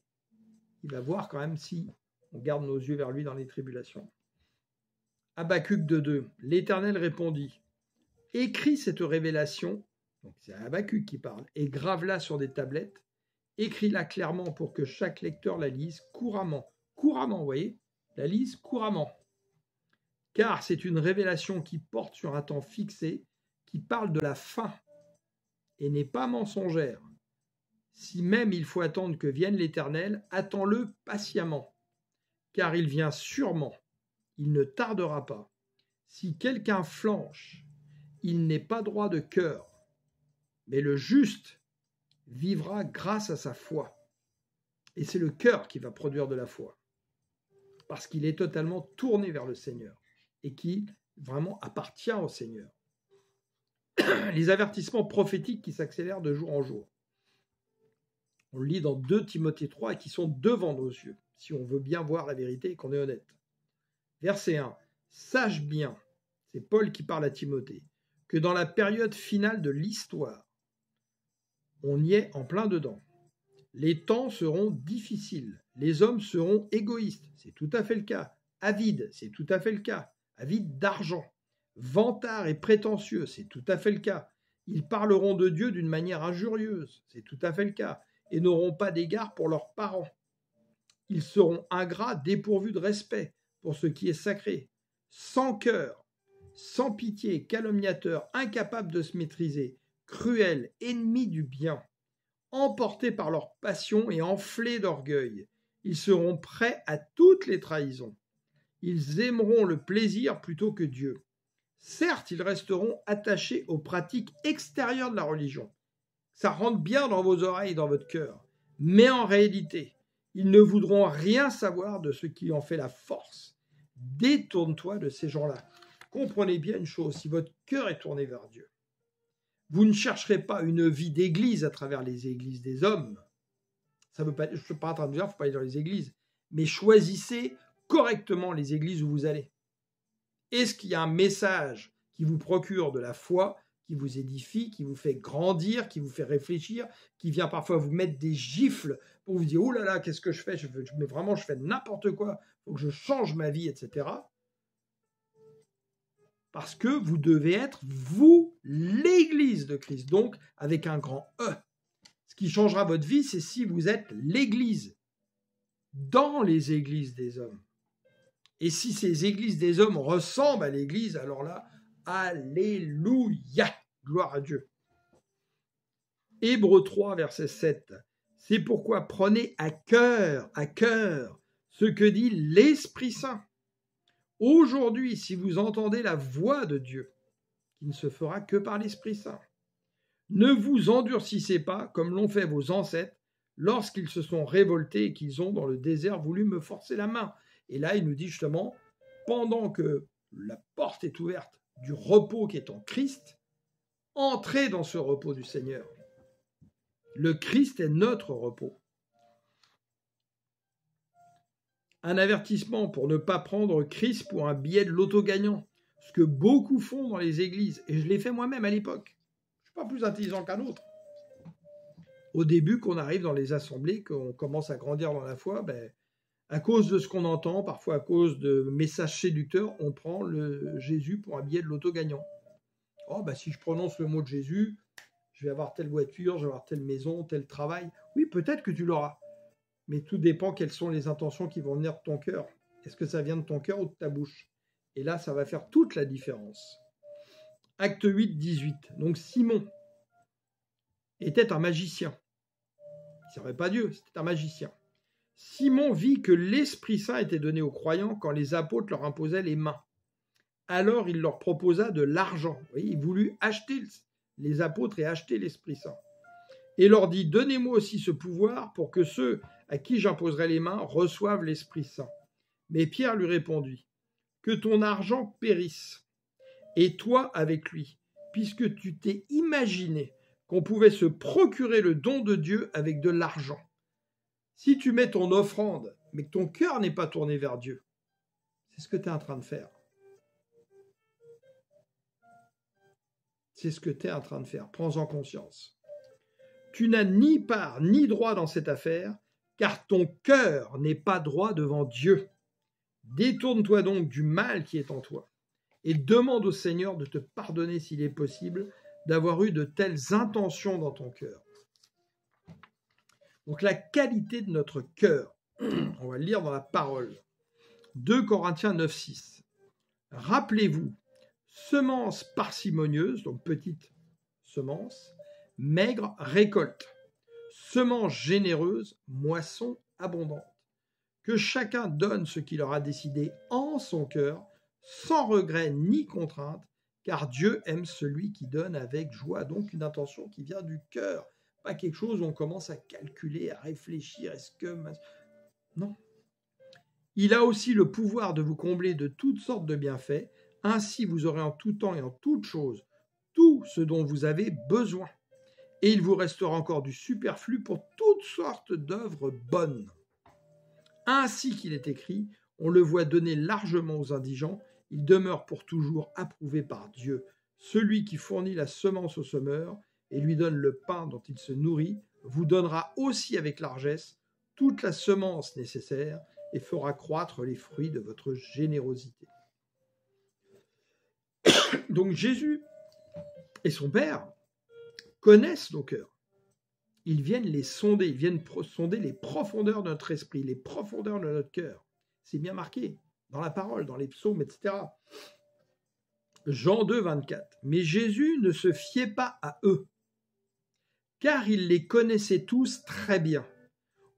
A: il va voir quand même si on garde nos yeux vers lui dans les tribulations. Habakkuk 2.2. L'Éternel répondit, « Écris cette révélation, donc c'est Habakkuk qui parle, et grave-la sur des tablettes, écris-la clairement pour que chaque lecteur la lise couramment. » Couramment, vous voyez, la lise couramment. Car c'est une révélation qui porte sur un temps fixé, qui parle de la fin, et n'est pas mensongère. Si même il faut attendre que vienne l'Éternel, attends-le patiemment, car il vient sûrement. Il ne tardera pas. Si quelqu'un flanche, il n'est pas droit de cœur, mais le juste vivra grâce à sa foi. Et c'est le cœur qui va produire de la foi, parce qu'il est totalement tourné vers le Seigneur et qui vraiment appartient au Seigneur. Les avertissements prophétiques qui s'accélèrent de jour en jour. On le lit dans 2 Timothée 3 et qui sont devant nos yeux, si on veut bien voir la vérité et qu'on est honnête. Verset 1. Sache bien, c'est Paul qui parle à Timothée, que dans la période finale de l'histoire, on y est en plein dedans. Les temps seront difficiles, les hommes seront égoïstes, c'est tout à fait le cas, avides, c'est tout à fait le cas, avides d'argent, vantards et prétentieux, c'est tout à fait le cas. Ils parleront de Dieu d'une manière injurieuse, c'est tout à fait le cas, et n'auront pas d'égard pour leurs parents. Ils seront ingrats, dépourvus de respect pour ce qui est sacré, sans cœur, sans pitié, calomniateurs, incapables de se maîtriser, cruels, ennemis du bien, emportés par leur passion et enflés d'orgueil. Ils seront prêts à toutes les trahisons. Ils aimeront le plaisir plutôt que Dieu. Certes, ils resteront attachés aux pratiques extérieures de la religion. Ça rentre bien dans vos oreilles, dans votre cœur. Mais en réalité, ils ne voudront rien savoir de ce qui en fait la force. Détourne-toi de ces gens-là. Comprenez bien une chose, si votre cœur est tourné vers Dieu, vous ne chercherez pas une vie d'église à travers les églises des hommes. Ça veut pas, je ne suis pas en train de dire qu'il ne faut pas aller dans les églises, mais choisissez correctement les églises où vous allez. Est-ce qu'il y a un message qui vous procure de la foi, qui vous édifie, qui vous fait grandir, qui vous fait réfléchir, qui vient parfois vous mettre des gifles pour vous dire « Oh là là, qu'est-ce que je fais ? Je fais n'importe quoi, il faut que je change ma vie, etc. » Parce que vous devez être, vous, l'Église de Christ, donc avec un grand E. Ce qui changera votre vie, c'est si vous êtes l'Église, dans les églises des hommes. Et si ces églises des hommes ressemblent à l'Église, alors là, alléluia, gloire à Dieu. Hébreux 3, verset 7. C'est pourquoi prenez à cœur ce que dit l'Esprit Saint. Aujourd'hui, si vous entendez la voix de Dieu, qui ne se fera que par l'Esprit Saint, ne vous endurcissez pas comme l'ont fait vos ancêtres lorsqu'ils se sont révoltés et qu'ils ont dans le désert voulu me forcer la main. Et là, il nous dit justement, pendant que la porte est ouverte du repos qui est en Christ, entrez dans ce repos du Seigneur. Le Christ est notre repos. Un avertissement pour ne pas prendre Christ pour un billet de loto gagnant, ce que beaucoup font dans les églises, et je l'ai fait moi-même à l'époque. Je ne suis pas plus intelligent qu'un autre. Au début, qu'on arrive dans les assemblées, qu'on commence à grandir dans la foi, À cause de ce qu'on entend, parfois à cause de messages séducteurs, on prend le Jésus pour un billet de loto gagnant. Oh, bah si je prononce le mot de Jésus, je vais avoir telle voiture, je vais avoir telle maison, tel travail. Oui, peut-être que tu l'auras. Mais tout dépend quelles sont les intentions qui vont venir de ton cœur. Est-ce que ça vient de ton cœur ou de ta bouche? Et là, ça va faire toute la différence. Acte 8, 18. Donc Simon était un magicien. Il ne servait pas Dieu, c'était un magicien. Simon vit que l'Esprit Saint était donné aux croyants quand les apôtres leur imposaient les mains. Alors il leur proposa de l'argent. Il voulut acheter les apôtres et acheter l'Esprit Saint. Et leur dit, donnez-moi aussi ce pouvoir pour que ceux à qui j'imposerai les mains reçoivent l'Esprit Saint. Mais Pierre lui répondit, que ton argent périsse, et toi avec lui, puisque tu t'es imaginé qu'on pouvait se procurer le don de Dieu avec de l'argent. Si tu mets ton offrande, mais que ton cœur n'est pas tourné vers Dieu, c'est ce que tu es en train de faire. C'est ce que tu es en train de faire. Prends-en conscience. Tu n'as ni part ni droit dans cette affaire, car ton cœur n'est pas droit devant Dieu. Détourne-toi donc du mal qui est en toi et demande au Seigneur de te pardonner s'il est possible d'avoir eu de telles intentions dans ton cœur. Donc la qualité de notre cœur, on va le lire dans la parole. 2 Corinthiens 9, 6. Rappelez-vous, semence parcimonieuse, donc petite semence, maigre récolte, semence généreuse, moisson abondante. Que chacun donne ce qu'il aura décidé en son cœur, sans regret ni contrainte, car Dieu aime celui qui donne avec joie. Donc une intention qui vient du cœur, pas quelque chose où on commence à calculer, à réfléchir, est-ce que... Non. Il a aussi le pouvoir de vous combler de toutes sortes de bienfaits, ainsi vous aurez en tout temps et en toutes choses tout ce dont vous avez besoin. Et il vous restera encore du superflu pour toutes sortes d'œuvres bonnes. Ainsi qu'il est écrit, on le voit donner largement aux indigents, il demeure pour toujours approuvé par Dieu. Celui qui fournit la semence au semeur et lui donne le pain dont il se nourrit, vous donnera aussi avec largesse toute la semence nécessaire et fera croître les fruits de votre générosité. Donc Jésus et son Père connaissent nos cœurs. Ils viennent les sonder, ils viennent sonder les profondeurs de notre esprit, les profondeurs de notre cœur. C'est bien marqué dans la parole, dans les psaumes, etc. Jean 2, 24. Mais Jésus ne se fiait pas à eux, car il les connaissait tous très bien.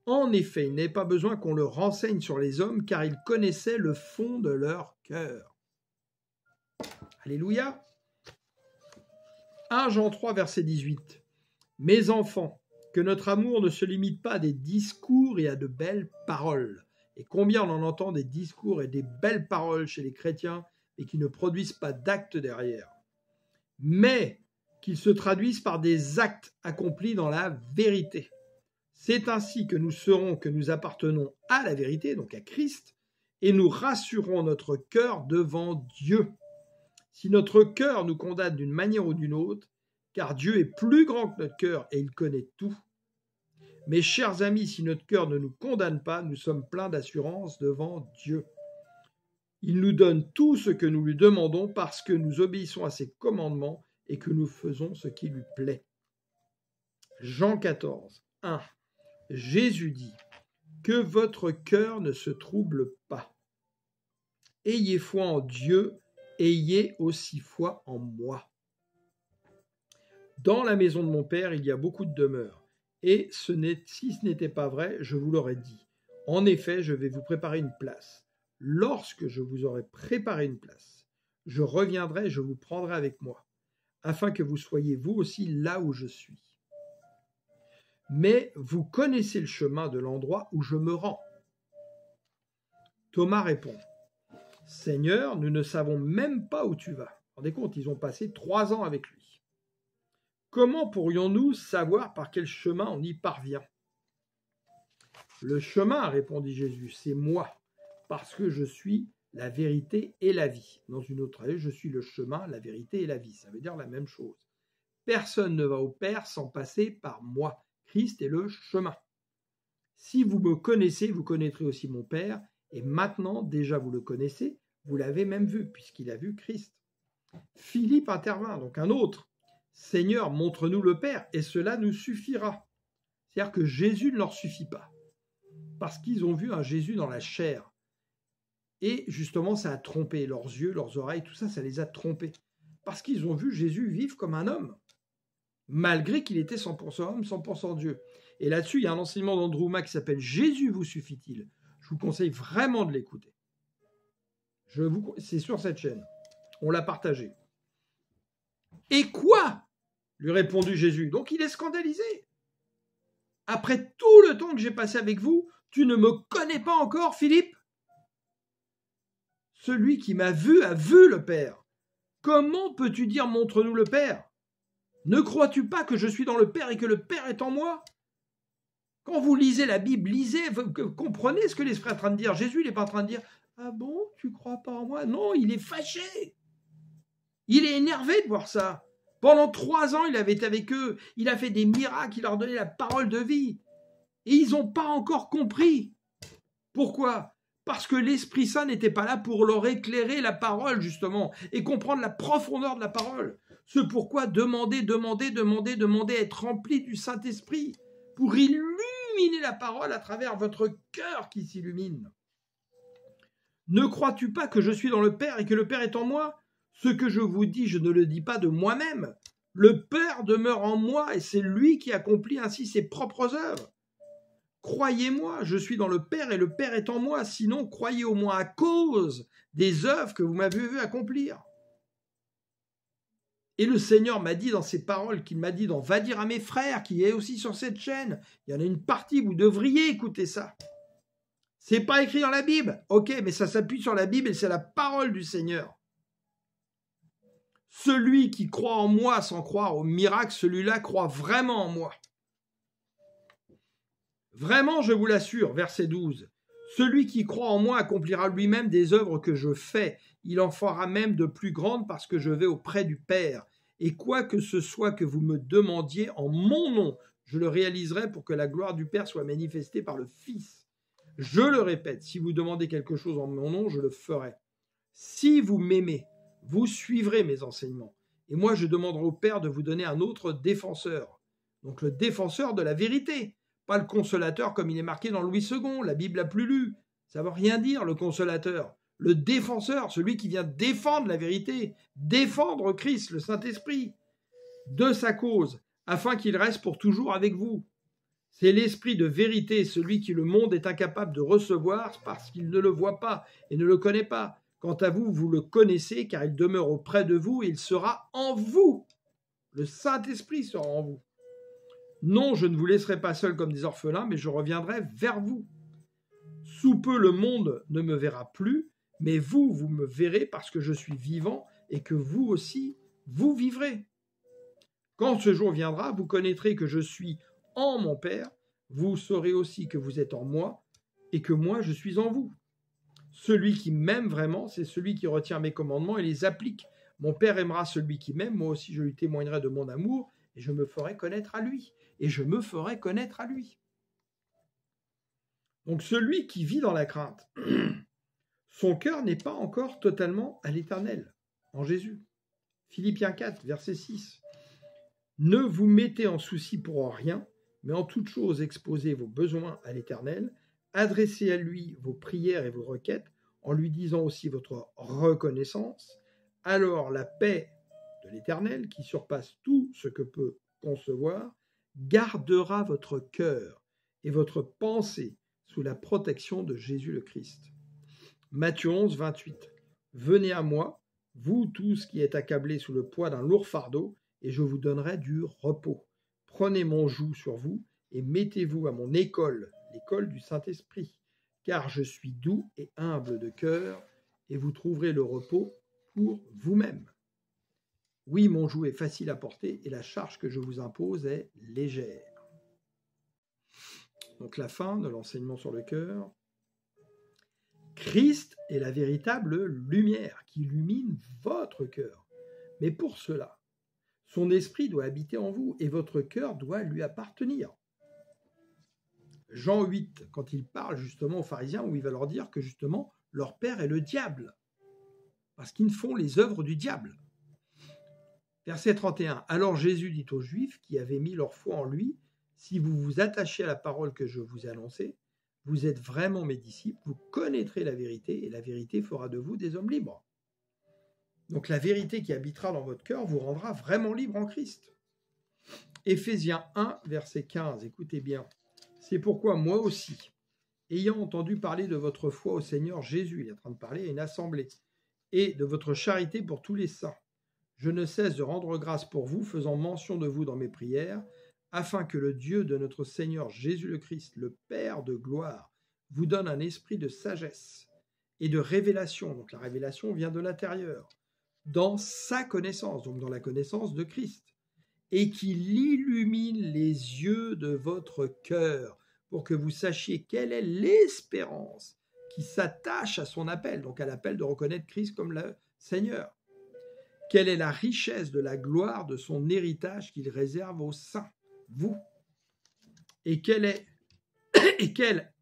A: En effet, il n'avait pas besoin qu'on le renseigne sur les hommes, car il connaissait le fond de leur cœur. Alléluia. 1 Jean 3, verset 18. Mes enfants, que notre amour ne se limite pas à des discours et à de belles paroles. Et combien on en entend des discours et des belles paroles chez les chrétiens et qui ne produisent pas d'actes derrière. Mais qu'ils se traduisent par des actes accomplis dans la vérité. C'est ainsi que nous saurons que nous appartenons à la vérité, donc à Christ, et nous rassurons notre cœur devant Dieu. Si notre cœur nous condamne d'une manière ou d'une autre, car Dieu est plus grand que notre cœur et il connaît tout. Mes chers amis, si notre cœur ne nous condamne pas, nous sommes pleins d'assurance devant Dieu. Il nous donne tout ce que nous lui demandons parce que nous obéissons à ses commandements et que nous faisons ce qui lui plaît. Jean 14, 1. Jésus dit, que votre cœur ne se trouble pas. Ayez foi en Dieu, ayez aussi foi en moi. Dans la maison de mon Père, il y a beaucoup de demeures. Et si ce n'était pas vrai, je vous l'aurais dit. En effet, je vais vous préparer une place. Lorsque je vous aurai préparé une place, je reviendrai et je vous prendrai avec moi, afin que vous soyez vous aussi là où je suis. Mais vous connaissez le chemin de l'endroit où je me rends. Thomas répond, Seigneur, nous ne savons même pas où tu vas. Vous vous rendez compte, ils ont passé 3 ans avec lui. Comment pourrions-nous savoir par quel chemin on y parvient? Le chemin, répondit Jésus, c'est moi, parce que je suis la vérité et la vie. Dans une autre allée, je suis le chemin, la vérité et la vie. Ça veut dire la même chose. Personne ne va au Père sans passer par moi. Christ est le chemin. Si vous me connaissez, vous connaîtrez aussi mon Père, et maintenant déjà vous le connaissez, vous l'avez même vu, puisqu'il a vu Christ. Philippe intervint, donc un autre. Seigneur, montre-nous le Père, et cela nous suffira. C'est-à-dire que Jésus ne leur suffit pas, parce qu'ils ont vu un Jésus dans la chair. Et justement, ça a trompé leurs yeux, leurs oreilles, tout ça, ça les a trompés. Parce qu'ils ont vu Jésus vivre comme un homme, malgré qu'il était 100% homme, 100% Dieu. Et là-dessus, il y a un enseignement d'Andrew Mack qui s'appelle « Jésus vous suffit-il ». Je vous conseille vraiment de l'écouter. C'est sur cette chaîne. On l'a partagé. « Et quoi ?» lui répondit Jésus. Donc il est scandalisé. « Après tout le temps que j'ai passé avec vous, tu ne me connais pas encore, Philippe ? Celui qui m'a vu a vu le Père. Comment peux-tu dire « montre-nous le Père » ? Ne crois-tu pas que je suis dans le Père et que le Père est en moi ? Quand vous lisez la Bible, comprenez ce que l'Esprit est en train de dire. Jésus, il n'est pas en train de dire « Ah bon, tu crois pas en moi ?» Non, il est fâché. Il est énervé de voir ça. Pendant 3 ans, il avait été avec eux. Il a fait des miracles, il leur donnait la parole de vie. Et ils n'ont pas encore compris. Pourquoi ? Parce que l'Esprit Saint n'était pas là pour leur éclairer la parole, justement, et comprendre la profondeur de la parole. C'est pourquoi demandez à être rempli du Saint-Esprit, pour illuminer la parole à travers votre cœur qui s'illumine. Ne crois-tu pas que je suis dans le Père et que le Père est en moi ? Ce que je vous dis, je ne le dis pas de moi-même. Le Père demeure en moi et c'est lui qui accomplit ainsi ses propres œuvres. Croyez-moi, je suis dans le Père et le Père est en moi, sinon croyez au moins à cause des œuvres que vous m'avez vu accomplir. Et le Seigneur m'a dit dans ses paroles, qu'il m'a dit dans « Va dire à mes frères » qui est aussi sur cette chaîne, il y en a une partie, vous devriez écouter ça. C'est pas écrit dans la Bible, ok, mais ça s'appuie sur la Bible et c'est la parole du Seigneur. Celui qui croit en moi sans croire au miracle, celui-là croit vraiment en moi. Vraiment, je vous l'assure, verset 12, celui qui croit en moi accomplira lui-même des œuvres que je fais. Il en fera même de plus grandes parce que je vais auprès du Père. Et quoi que ce soit que vous me demandiez en mon nom, je le réaliserai pour que la gloire du Père soit manifestée par le Fils. Je le répète, si vous demandez quelque chose en mon nom, je le ferai. Si vous m'aimez, vous suivrez mes enseignements. Et moi, je demanderai au Père de vous donner un autre défenseur. Donc le défenseur de la vérité. Pas le consolateur comme il est marqué dans Louis II, la Bible la plus lue. Ça ne veut rien dire, le consolateur. Le défenseur, celui qui vient défendre la vérité, défendre Christ, le Saint-Esprit, de sa cause, afin qu'il reste pour toujours avec vous. C'est l'esprit de vérité, celui qui le monde est incapable de recevoir parce qu'il ne le voit pas et ne le connaît pas. Quant à vous, vous le connaissez car il demeure auprès de vous et il sera en vous. Le Saint-Esprit sera en vous. Non, je ne vous laisserai pas seul comme des orphelins, mais je reviendrai vers vous. Sous peu, le monde ne me verra plus, mais vous, vous me verrez parce que je suis vivant et que vous aussi, vous vivrez. Quand ce jour viendra, vous connaîtrez que je suis en mon Père, vous saurez aussi que vous êtes en moi et que moi, je suis en vous. Celui qui m'aime vraiment, c'est celui qui retient mes commandements et les applique. Mon Père aimera celui qui m'aime, moi aussi je lui témoignerai de mon amour et je me ferai connaître à lui. Et je me ferai connaître à lui. Donc celui qui vit dans la crainte, son cœur n'est pas encore totalement à l'Éternel, en Jésus. Philippiens 4, verset 6. Ne vous mettez en souci pour rien, mais en toute chose exposez vos besoins à l'Éternel, adressez à lui vos prières et vos requêtes, en lui disant aussi votre reconnaissance. Alors la paix de l'Éternel, qui surpasse tout ce que peut concevoir, gardera votre cœur et votre pensée sous la protection de Jésus le Christ. Matthieu 11, 28. Venez à moi, vous tous qui êtes accablés sous le poids d'un lourd fardeau, et je vous donnerai du repos. Prenez mon joug sur vous et mettez-vous à mon école, l'école du Saint-Esprit, car je suis doux et humble de cœur, et vous trouverez le repos pour vous-même. Oui, mon joug est facile à porter et la charge que je vous impose est légère. Donc la fin de l'enseignement sur le cœur. Christ est la véritable lumière qui illumine votre cœur. Mais pour cela, son esprit doit habiter en vous et votre cœur doit lui appartenir. Jean 8, quand il parle justement aux pharisiens, où il va leur dire que justement leur père est le diable, parce qu'ils font les œuvres du diable. Verset 31. Alors Jésus dit aux Juifs qui avaient mis leur foi en lui, si vous vous attachez à la parole que je vous ai annoncée, vous êtes vraiment mes disciples, vous connaîtrez la vérité et la vérité fera de vous des hommes libres. Donc la vérité qui habitera dans votre cœur vous rendra vraiment libre en Christ. Éphésiens 1, verset 15, écoutez bien. C'est pourquoi moi aussi, ayant entendu parler de votre foi au Seigneur Jésus, il est en train de parler à une assemblée, et de votre charité pour tous les saints, je ne cesse de rendre grâce pour vous, faisant mention de vous dans mes prières, afin que le Dieu de notre Seigneur Jésus le Christ, le Père de gloire, vous donne un esprit de sagesse et de révélation. Donc la révélation vient de l'intérieur, dans sa connaissance, donc dans la connaissance de Christ, et qu'il illumine les yeux de votre cœur pour que vous sachiez quelle est l'espérance qui s'attache à son appel, donc à l'appel de reconnaître Christ comme le Seigneur. Quelle est la richesse de la gloire de son héritage qu'il réserve aux saints, vous, et quelle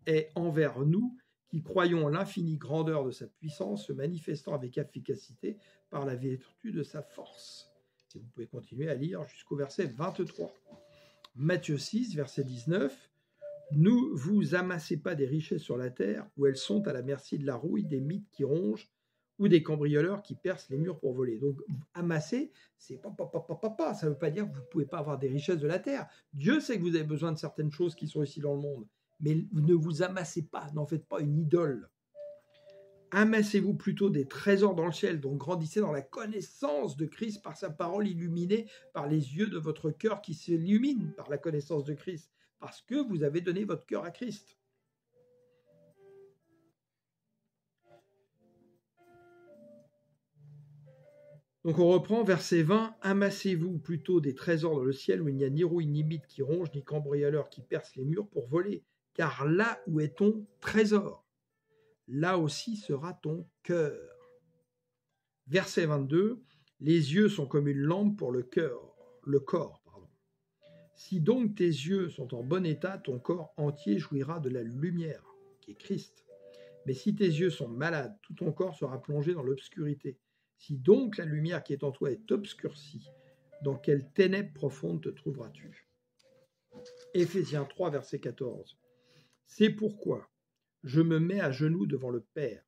A: est envers nous qui croyons l'infinie grandeur de sa puissance se manifestant avec efficacité par la vertu de sa force. Et vous pouvez continuer à lire jusqu'au verset 23. Matthieu 6, verset 19. Ne vous amassez pas des richesses sur la terre où elles sont à la merci de la rouille, des mites qui rongent ou des cambrioleurs qui percent les murs pour voler. Donc amasser, c'est pas. Ça ne veut pas dire que vous ne pouvez pas avoir des richesses de la terre. Dieu sait que vous avez besoin de certaines choses qui sont ici dans le monde. Mais ne vous amassez pas, n'en faites pas une idole. Amassez-vous plutôt des trésors dans le ciel, donc grandissez dans la connaissance de Christ par sa parole illuminée par les yeux de votre cœur qui s'illuminent par la connaissance de Christ, parce que vous avez donné votre cœur à Christ. Donc on reprend verset 20, « Amassez-vous plutôt des trésors dans le ciel où il n'y a ni rouille, ni mythe qui ronge, ni cambrioleur qui perce les murs pour voler, car là où est ton trésor, là aussi sera ton cœur. » Verset 22, « Les yeux sont comme une lampe pour le corps. Si donc tes yeux sont en bon état, ton corps entier jouira de la lumière, qui est Christ. Mais si tes yeux sont malades, tout ton corps sera plongé dans l'obscurité. Si donc la lumière qui est en toi est obscurcie, dans quelle ténèbres profondes te trouveras-tu » Éphésiens 3, verset 14. « C'est pourquoi je me mets à genoux devant le Père,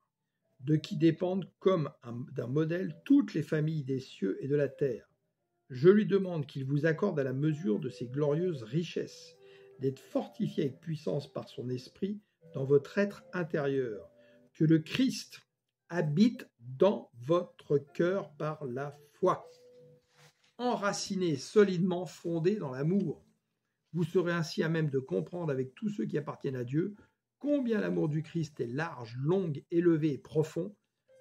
A: de qui dépendent comme d'un modèle toutes les familles des cieux et de la terre. Je lui demande qu'il vous accorde à la mesure de ses glorieuses richesses, d'être fortifié avec puissance par son esprit dans votre être intérieur, que le Christ habite dans votre cœur par la foi. Enraciné, solidement fondé dans l'amour, vous serez ainsi à même de comprendre avec tous ceux qui appartiennent à Dieu combien l'amour du Christ est large, long, élevé et profond.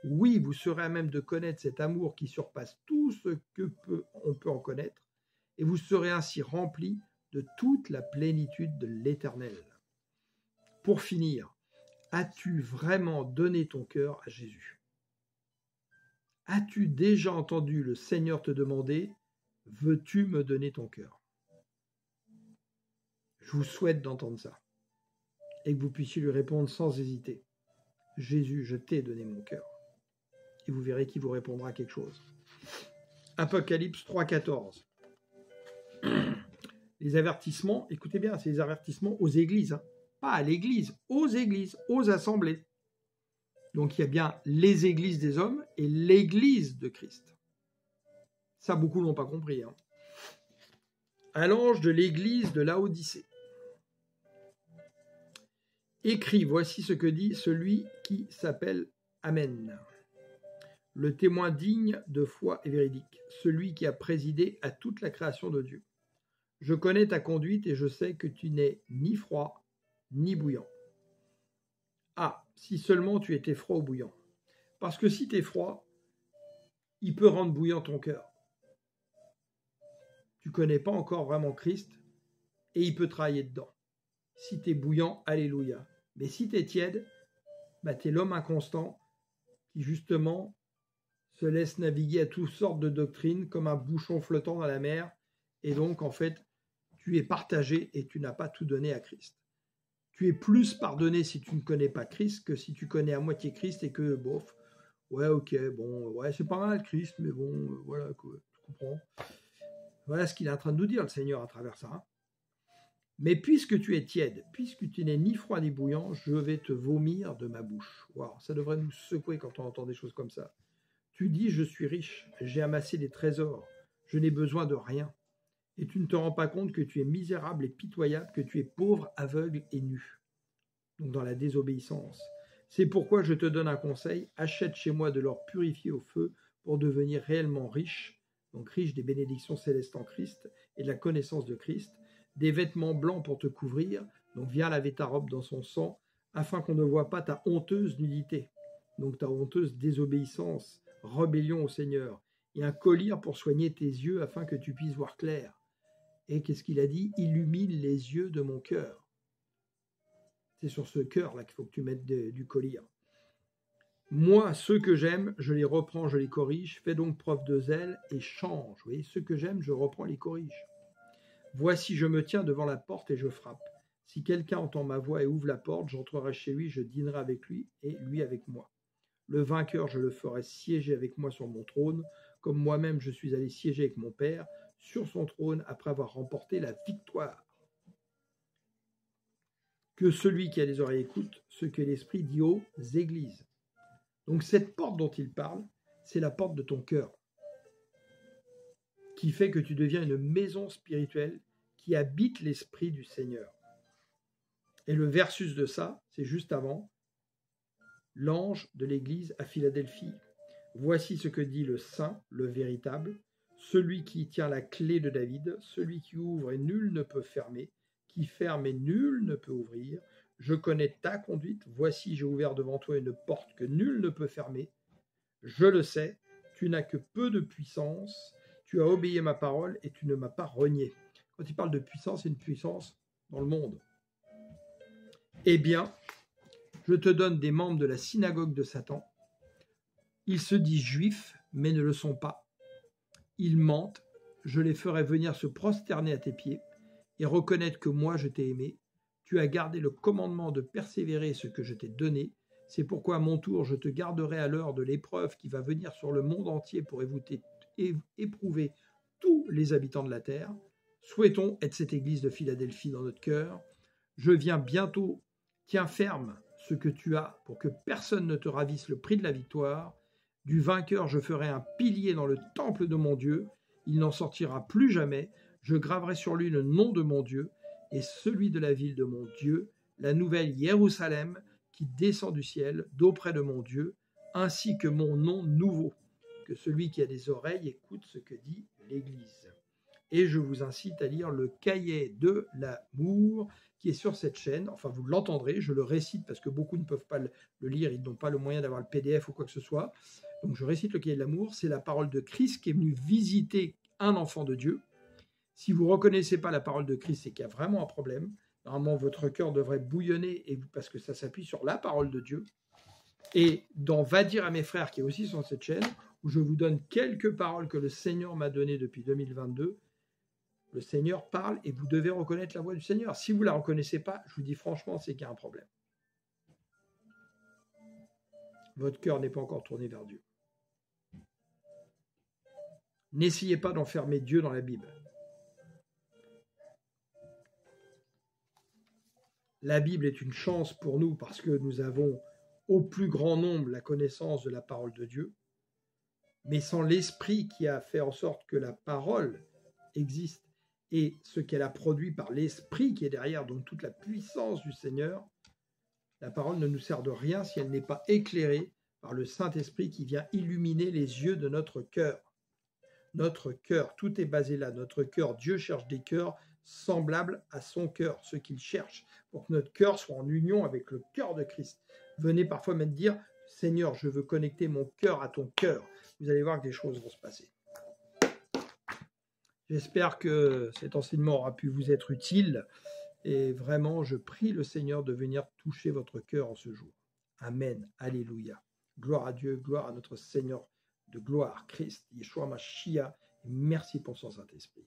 A: Oui, vous serez à même de connaître cet amour qui surpasse tout ce qu'on peut en connaître, et vous serez ainsi remplis de toute la plénitude de l'Éternel. Pour finir, as-tu vraiment donné ton cœur à Jésus? As-tu déjà entendu le Seigneur te demander « Veux-tu me donner ton cœur ?» Je vous souhaite d'entendre ça et que vous puissiez lui répondre sans hésiter. « Jésus, je t'ai donné mon cœur. » Et vous verrez qu'il vous répondra quelque chose. Apocalypse 3,14. Les avertissements, écoutez bien, c'est les avertissements aux églises, hein. Pas à l'église, aux assemblées. Donc il y a bien les églises des hommes et l'église de Christ. Ça, beaucoup l'ont pas compris. Hein. À l'ange de l'église de Laodicée. Écris, voici ce que dit celui qui s'appelle Amen. Le témoin digne de foi et véridique, celui qui a présidé à toute la création de Dieu. Je connais ta conduite et je sais que tu n'es ni froid ni bouillant. Ah, si seulement tu étais froid ou bouillant. Parce que si tu es froid, il peut rendre bouillant ton cœur. Tu ne connais pas encore vraiment Christ et il peut travailler dedans. Si tu es bouillant, alléluia. Mais si tu es tiède, tu es l'homme inconstant qui justement se laisse naviguer à toutes sortes de doctrines comme un bouchon flottant dans la mer. Et donc, en fait, tu es partagé et tu n'as pas tout donné à Christ. Tu es plus pardonné si tu ne connais pas Christ que si tu connais à moitié Christ et que, bof, ouais, ok, bon, ouais, c'est pas mal Christ, mais bon, voilà, quoi, tu comprends. Voilà ce qu'il est en train de nous dire, le Seigneur, à travers ça. Hein. Mais puisque tu es tiède, puisque tu n'es ni froid ni bouillant, je vais te vomir de ma bouche. Wow, ça devrait nous secouer quand on entend des choses comme ça. Tu dis, je suis riche, j'ai amassé des trésors, je n'ai besoin de rien. Et tu ne te rends pas compte que tu es misérable et pitoyable, que tu es pauvre, aveugle et nu. Donc dans la désobéissance. C'est pourquoi je te donne un conseil, achète chez moi de l'or purifié au feu pour devenir réellement riche, donc riche des bénédictions célestes en Christ et de la connaissance de Christ, des vêtements blancs pour te couvrir, donc viens laver ta robe dans son sang, afin qu'on ne voit pas ta honteuse nudité, donc ta honteuse désobéissance, rébellion au Seigneur, et un collier pour soigner tes yeux afin que tu puisses voir clair. Et qu'est-ce qu'il a dit? Illumine les yeux de mon cœur. C'est sur ce cœur-là qu'il faut que tu mettes du collier. Moi, ceux que j'aime, je les reprends, je les corrige. Fais donc preuve de zèle et change. Vous voyez, ceux que j'aime, je reprends, les corrige. Voici, je me tiens devant la porte et je frappe. Si quelqu'un entend ma voix et ouvre la porte, j'entrerai chez lui, je dînerai avec lui et lui avec moi. Le vainqueur, je le ferai siéger avec moi sur mon trône, comme moi-même je suis allé siéger avec mon Père sur son trône après avoir remporté la victoire. Que celui qui a les oreilles écoute ce que l'Esprit dit aux églises. Donc cette porte dont il parle, c'est la porte de ton cœur, qui fait que tu deviens une maison spirituelle qui habite l'Esprit du Seigneur. Et le versus de ça, c'est juste avant, l'ange de l'Église à Philadelphie. Voici ce que dit le Saint, le véritable, celui qui tient la clé de David, celui qui ouvre et nul ne peut fermer, qui ferme et nul ne peut ouvrir. Je connais ta conduite, voici j'ai ouvert devant toi une porte que nul ne peut fermer. Je le sais, tu n'as que peu de puissance, tu as obéi à ma parole et tu ne m'as pas renié. Quand il parle de puissance, c'est une puissance dans le monde. Eh bien, je te donne des membres de la synagogue de Satan. Ils se disent juifs, mais ne le sont pas. Ils mentent, je les ferai venir se prosterner à tes pieds et reconnaître que moi je t'ai aimé. Tu as gardé le commandement de persévérer ce que je t'ai donné. C'est pourquoi à mon tour je te garderai à l'heure de l'épreuve qui va venir sur le monde entier pour éprouver tous les habitants de la terre. Souhaitons être cette église de Philadelphie dans notre cœur. Je viens bientôt, tiens ferme ce que tu as pour que personne ne te ravisse le prix de la victoire. Du vainqueur je ferai un pilier dans le temple de mon Dieu. Il n'en sortira plus jamais. Je graverai sur lui le nom de mon Dieu et celui de la ville de mon Dieu, la nouvelle Jérusalem qui descend du ciel d'auprès de mon Dieu, ainsi que mon nom nouveau. Que celui qui a des oreilles écoute ce que dit l'Église. Et je vous incite à lire le cahier de l'amour qui est sur cette chaîne. Enfin, vous l'entendrez, je le récite parce que beaucoup ne peuvent pas le lire, ils n'ont pas le moyen d'avoir le PDF ou quoi que ce soit. Donc je récite le cahier de l'amour, c'est la parole de Christ qui est venu visiter un enfant de Dieu. Si vous ne reconnaissez pas la parole de Christ, c'est qu'il y a vraiment un problème. Normalement, votre cœur devrait bouillonner parce que ça s'appuie sur la parole de Dieu. Et dans Va dire à mes frères, qui est aussi sur cette chaîne, où je vous donne quelques paroles que le Seigneur m'a données depuis 2022, le Seigneur parle et vous devez reconnaître la voix du Seigneur. Si vous ne la reconnaissez pas, je vous dis franchement, c'est qu'il y a un problème. Votre cœur n'est pas encore tourné vers Dieu. N'essayez pas d'enfermer Dieu dans la Bible. La Bible est une chance pour nous parce que nous avons au plus grand nombre la connaissance de la parole de Dieu, mais sans l'Esprit qui a fait en sorte que la parole existe et ce qu'elle a produit par l'Esprit qui est derrière, donc toute la puissance du Seigneur, la parole ne nous sert de rien si elle n'est pas éclairée par le Saint-Esprit qui vient illuminer les yeux de notre cœur. Notre cœur, tout est basé là. Notre cœur, Dieu cherche des cœurs semblables à son cœur, ce qu'il cherche, pour que notre cœur soit en union avec le cœur de Christ. Venez parfois même dire, Seigneur, je veux connecter mon cœur à ton cœur. Vous allez voir que des choses vont se passer. J'espère que cet enseignement aura pu vous être utile et vraiment, je prie le Seigneur de venir toucher votre cœur en ce jour. Amen. Alléluia. Gloire à Dieu, gloire à notre Seigneur de gloire, Christ, Yeshua Mashiach. Merci pour son Saint-Esprit.